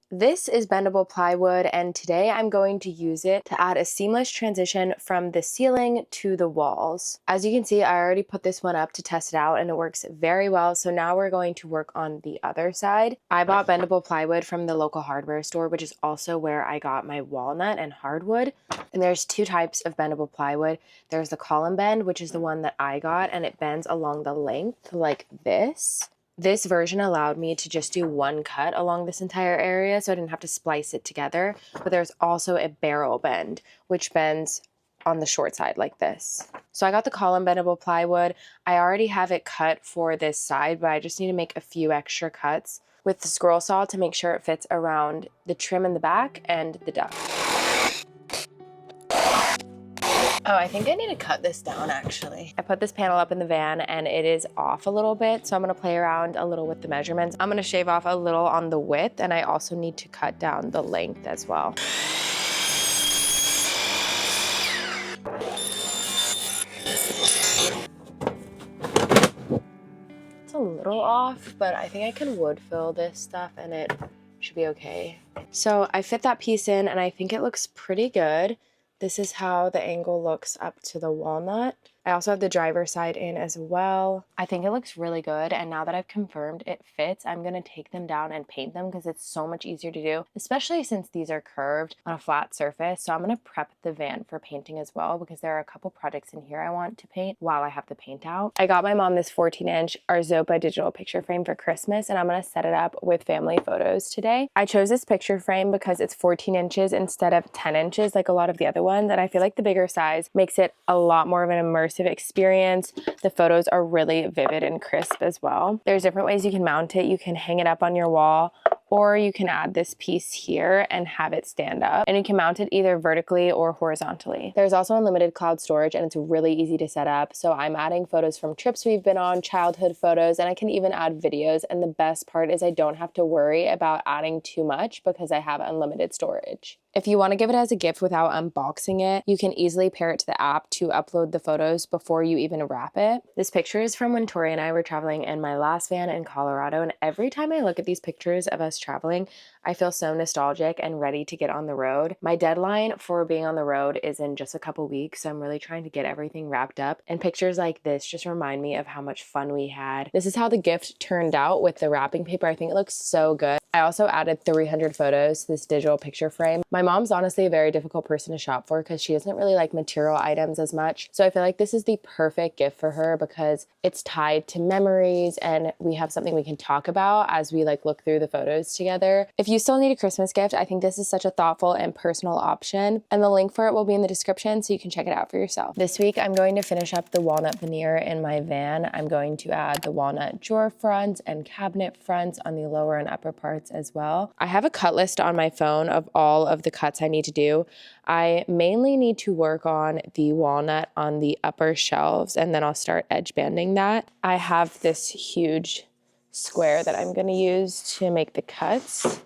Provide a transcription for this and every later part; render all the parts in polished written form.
This is bendable plywood, and today I'm going to use it to add a seamless transition from the ceiling to the walls. As you can see, I already put this one up to test it out and it works very well. So now we're going to work on the other side. I bought bendable plywood from the local hardware store, which is also where I got my walnut and hardwood. And there's two types of bendable plywood. There's the column bend, which is the one that I got, and it bends along the length like this. This version allowed me to just do one cut along this entire area, so I didn't have to splice it together. But there's also a barrel bend, which bends on the short side like this. So I got the column bendable plywood. I already have it cut for this side, but I just need to make a few extra cuts with the scroll saw to make sure it fits around the trim in the back and the duct. Oh, I think I need to cut this down actually. I put this panel up in the van and it is off a little bit, so I'm gonna play around a little with the measurements. I'm gonna shave off a little on the width, and I also need to cut down the length as well. It's a little off, but I think I can wood fill this stuff and it should be okay. So I fit that piece in and I think it looks pretty good. This is how the angle looks up to the walnut. I also have the driver's side in as well. I think it looks really good, and now that I've confirmed it fits, I'm gonna take them down and paint them because it's so much easier to do, especially since these are curved on a flat surface. So I'm gonna prep the van for painting as well because there are a couple projects in here I want to paint while I have the paint out. I got my mom this 14-inch ARZOPA digital picture frame for Christmas, and I'm gonna set it up with family photos today. I chose this picture frame because it's 14 inches instead of 10 inches like a lot of the other ones, and I feel like the bigger size makes it a lot more of an immersive experience. The photos are really vivid and crisp as well. There's different ways you can mount it. You can hang it up on your wall, or you can add this piece here and have it stand up, and you can mount it either vertically or horizontally. There's also unlimited cloud storage, and it's really easy to set up. So I'm adding photos from trips we've been on, childhood photos, and I can even add videos. And the best part is I don't have to worry about adding too much because I have unlimited storage. If you want to give it as a gift without unboxing it, you can easily pair it to the app to upload the photos before you even wrap it. This picture is from when Tori and I were traveling in my last van in Colorado, and every time I look at these pictures of us traveling, I feel so nostalgic and ready to get on the road. My deadline for being on the road is in just a couple weeks, so I'm really trying to get everything wrapped up, and pictures like this just remind me of how much fun we had. This is how the gift turned out with the wrapping paper. I think it looks so good. I also added 300 photos to this digital picture frame. My mom's honestly a very difficult person to shop for because she doesn't really like material items as much. So I feel like this is the perfect gift for her because it's tied to memories and we have something we can talk about as we look through the photos together. If you still need a Christmas gift, I think this is such a thoughtful and personal option, and the link for it will be in the description so you can check it out for yourself. This week, I'm going to finish up the walnut veneer in my van. I'm going to add the walnut drawer fronts and cabinet fronts on the lower and upper parts as well. I have a cut list on my phone of all of the cuts I need to do. I mainly need to work on the walnut on the upper shelves, and then I'll start edge banding that. I have this huge square that I'm going to use to make the cuts.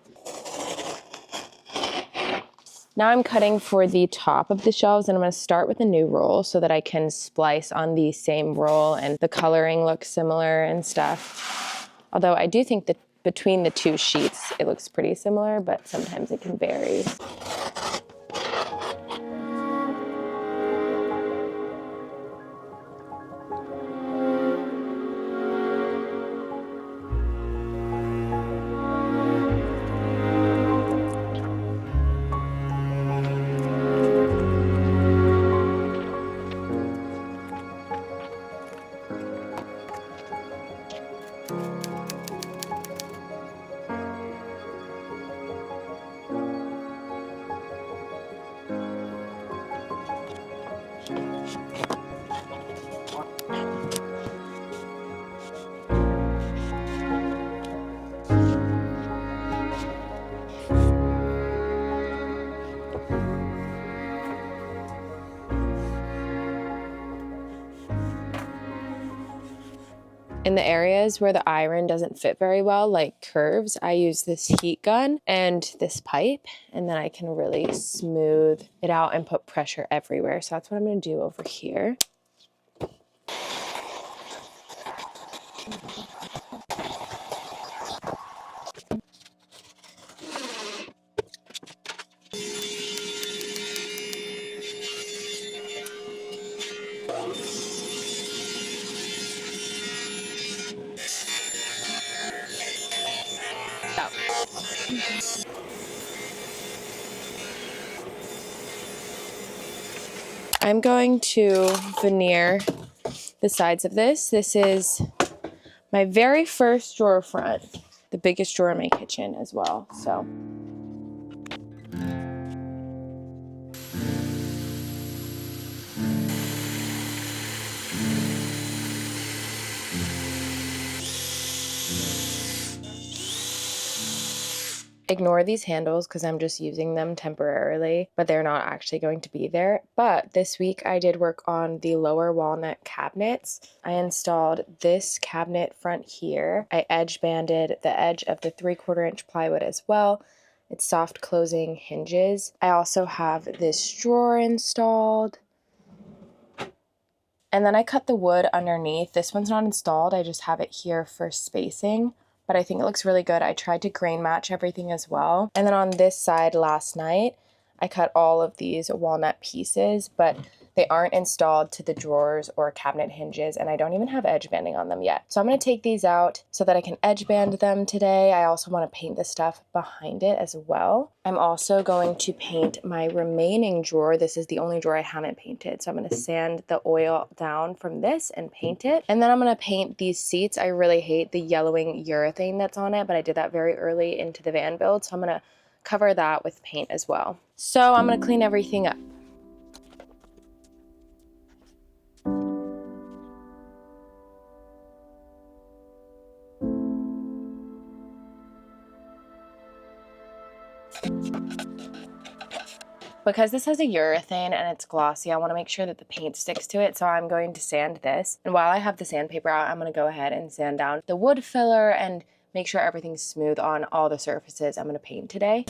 Now I'm cutting for the top of the shelves, and I'm going to start with a new roll so that I can splice on the same roll and the coloring looks similar and stuff. Although I do think that between the two sheets it looks pretty similar, but sometimes it can vary. In the areas where the iron doesn't fit very well, like curves, I use this heat gun and this pipe, and then I can really smooth it out and put pressure everywhere. So that's what I'm going to do over here. I'm going to veneer the sides of this. This is my very first drawer front, the biggest drawer in my kitchen as well. So ignore these handles because I'm just using them temporarily, but they're not actually going to be there. But this week I did work on the lower walnut cabinets. I installed this cabinet front here. I edge banded the edge of the 3/4 inch plywood as well. It's soft closing hinges. I also have this drawer installed. And then I cut the wood underneath. This one's not installed. I just have it here for spacing, but I think it looks really good. I tried to grain match everything as well. And then on this side last night, I cut all of these walnut pieces, but they aren't installed to the drawers or cabinet hinges, and I don't even have edge banding on them yet. So I'm going to take these out so that I can edge band them today. I also want to paint the stuff behind it as well. I'm also going to paint my remaining drawer. This is the only drawer I haven't painted. So I'm going to sand the oil down from this and paint it. And then I'm going to paint these seats. I really hate the yellowing urethane that's on it, but I did that very early into the van build. So I'm going to cover that with paint as well. So I'm going to clean everything up. Because this has a urethane and it's glossy, I want to make sure that the paint sticks to it, so I'm going to sand this. And while I have the sandpaper out, I'm going to go ahead and sand down the wood filler and make sure everything's smooth on all the surfaces I'm going to paint today.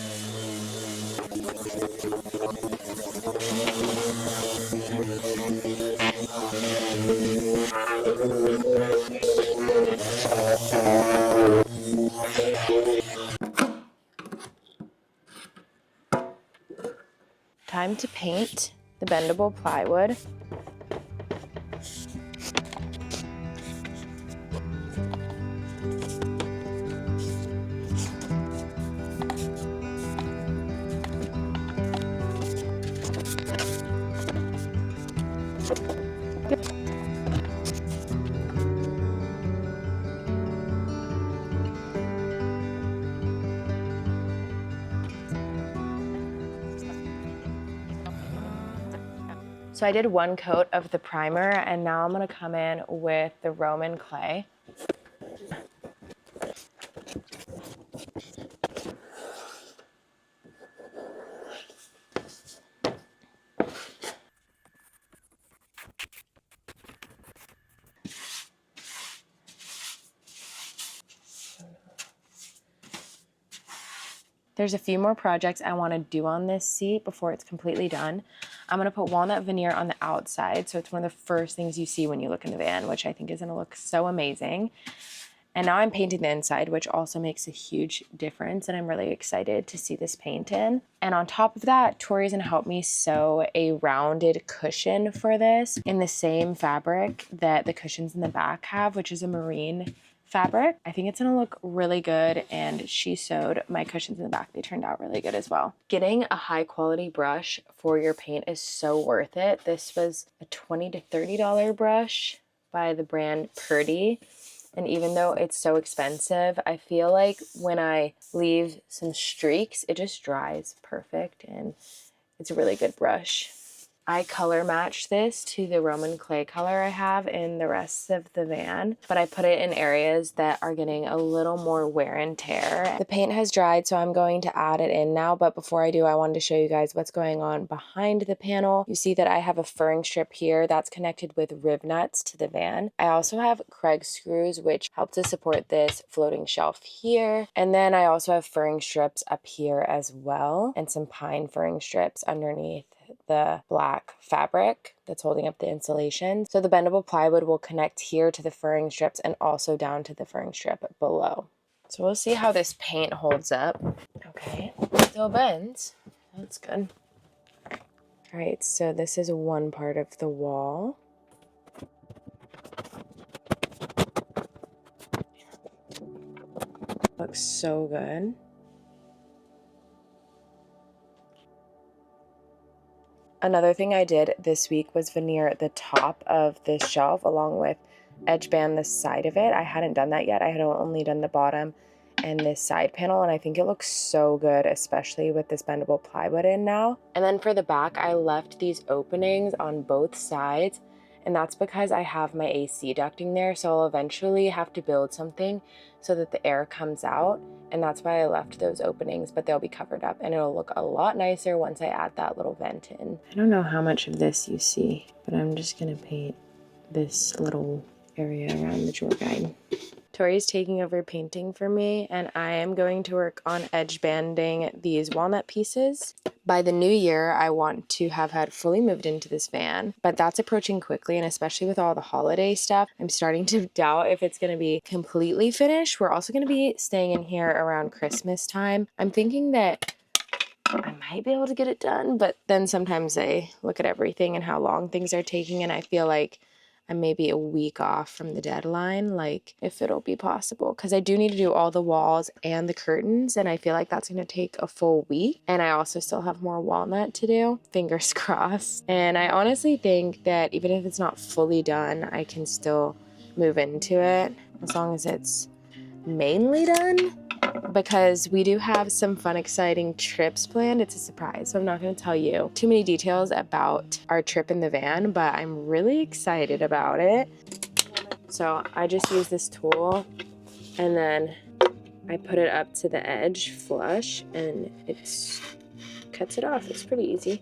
Time to paint the bendable plywood. So I did one coat of the primer, and now I'm going to come in with the Roman clay. There's a few more projects I want to do on this seat before it's completely done. I'm going to put walnut veneer on the outside, so it's one of the first things you see when you look in the van, which I think is going to look so amazing. And now I'm painting the inside, which also makes a huge difference, and I'm really excited to see this paint in. And on top of that, Tori's going to help me sew a rounded cushion for this in the same fabric that the cushions in the back have, which is a marine fabric. I think it's gonna look really good, and she sewed my cushions in the back. They turned out really good as well. Getting a high quality brush for your paint is so worth it. This was a $20 to $30 brush by the brand Purdy. And even though it's so expensive, I feel like when I leave some streaks, it just dries perfect, and it's a really good brush. I color matched this to the Roman clay color I have in the rest of the van, but I put it in areas that are getting a little more wear and tear. The paint has dried, so I'm going to add it in now, but before I do, I wanted to show you guys what's going on behind the panel. You see that I have a furring strip here that's connected with rib nuts to the van. I also have Craig screws, which help to support this floating shelf here. And then I also have furring strips up here as well, and some pine furring strips underneath the black fabric that's holding up the insulation. So the bendable plywood will connect here to the furring strips and also down to the furring strip below. So we'll see how this paint holds up. Okay, still bends. That's good. All right, so this is one part of the wall. Looks so good. Another thing I did this week was veneer the top of this shelf along with edge band the side of it. I hadn't done that yet. I had only done the bottom and this side panel, and I think it looks so good, especially with this bendable plywood in now. And then for the back, I left these openings on both sides, and that's because I have my AC ducting there, so I'll eventually have to build something so that the air comes out, and that's why I left those openings, but they'll be covered up, and it'll look a lot nicer once I add that little vent in. I don't know how much of this you see, but I'm just gonna paint this little area around the drawer guide. Tori's taking over painting for me, and I am going to work on edge banding these walnut pieces. By the new year, I want to have had fully moved into this van, but that's approaching quickly, and especially with all the holiday stuff, I'm starting to doubt if it's going to be completely finished. We're also going to be staying in here around Christmas time. I'm thinking that I might be able to get it done, but then sometimes I look at everything and how long things are taking, and I feel like I'm maybe a week off from the deadline, like if it'll be possible, because I do need to do all the walls and the curtains, and I feel like that's going to take a full week. And I also still have more walnut to do, fingers crossed. And I honestly think that even if it's not fully done, I can still move into it as long as it's mainly done, because we do have some fun, exciting trips planned. It's a surprise, so I'm not going to tell you too many details about our trip in the van, but I'm really excited about it. So I just use this tool, and then I put it up to the edge flush, and it cuts it off. It's pretty easy.